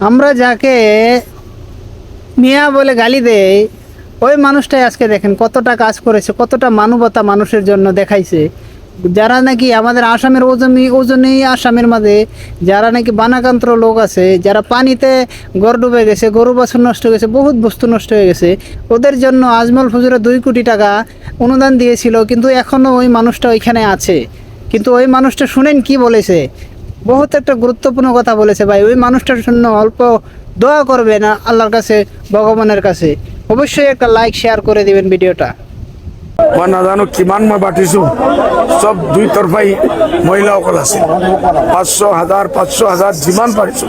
আমরা যাকে মিয়া বলে গালি দেই ওই মানুষটাই আজকে দেখেন কতটা কাজ করেছে, কতটা মানবতা মানুষের জন্য দেখাইছে। যারা নাকি আমাদের আসামের ওজনেই আসামের মাঝে যারা নাকি বানাকান্তর লোক আছে, যারা পানিতে গড় ডুবে গেছে, গরু বাছুর নষ্ট হয়ে গেছে, বহুত বস্তু নষ্ট হয়ে গেছে, ওদের জন্য আজমল ফজুরা 2 কোটি টাকা অনুদান দিয়েছিল, কিন্তু এখনও ওই মানুষটা ওইখানে আছে। কিন্তু ওই মানুষটা শুনেন কি বলেছে, বহুত একটা গুরুত্বপূর্ণ কথা বলেছে ভাই। ওই মানুষটার জন্য অল্প দোয়া করবেন আল্লাহর কাছে, ভগবানের কাছে। অবশ্যই একটা লাইক শেয়ার করে দিবেন ভিডিওটা। মই নাজানো কিমান মই বাটিছো, চব দুই তৰফাই মহিলাসকল আছে। 500,000 যিমান পাৰিছো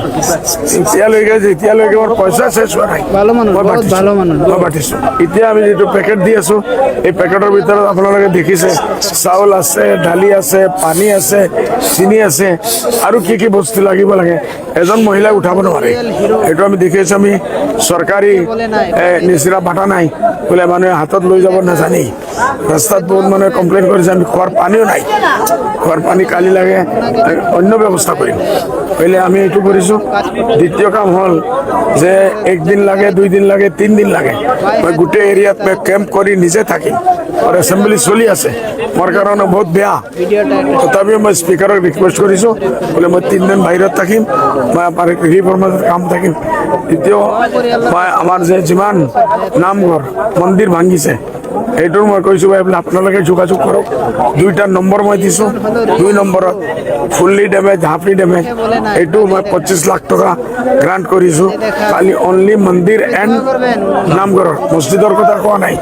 এতিয়ালৈকে মোৰ পইচা শেষ হোৱা নাই। ভালো মানুষ, মই বহুত বাটিছো, ভালো মানুষ। মই বাটিছো। এতিয়া আমি যিটো পেকেট দি আছো, এই পেকেটৰ ভিতৰত আপোনালোকে দেখিছে চাউল আছে, দালি আছে, পানী আছে, চিনি আছে, আৰু কি কি বস্তু লাগিব লাগে এজন মহিলাই উঠাব নোৱাৰে। এইটো আমি দেখি আছো। আমি চৰকাৰী নিচিনা বাটা নাই বোলে মানুহে হাতত লৈ যাব নাজানি। ৰাস্তাত বহুত মানুহে কমপ্লেইন কৰিছে আমি খোৱাৰ পানীও নাই, খোৱাৰ পানী কালি লাগে, অন্য ব্যৱস্থা কৰিম পहिले আমি এইটো কৰিছোঁ। দ্বিতীয় কাম হ'ল যে 1 দিন লাগে, 2 দিন লাগে, 3 দিন লাগে, মই গোটেই এৰিয়াত মই কেম্প কৰি নিজে থাকিম। আৰু এছেম্বলি চলি আছে, মোৰ কাৰণে বহুত বেয়া। তথাপিও মই স্পীকাৰক ৰিকুৱেষ্ট কৰিছোঁ বোলে মই 3 দিন বাহিৰত থাকিম, মই আমাৰ ৰিফৰ্মৰ কাম থাকিম। দ্বিতীয় মই আমাৰ যে যিমান নামঘৰ মন্দিৰ ভাঙিছে এইটোৰ মই কৈছোঁ বোলে আপোনালোকে যোগাযোগ কৰক। 2টা নম্বৰ মই দিছোঁ। 2 নম্বৰত ফুল্লি ডেমেজ, হাফলি ডেমেজ, এইটো মই 25 লাখ টকা গ্ৰাণ্ট কৰিছোঁ। খালি অনলি মন্দিৰ এণ্ড নামঘৰৰ, মছজিদৰ কথা কোৱা নাই।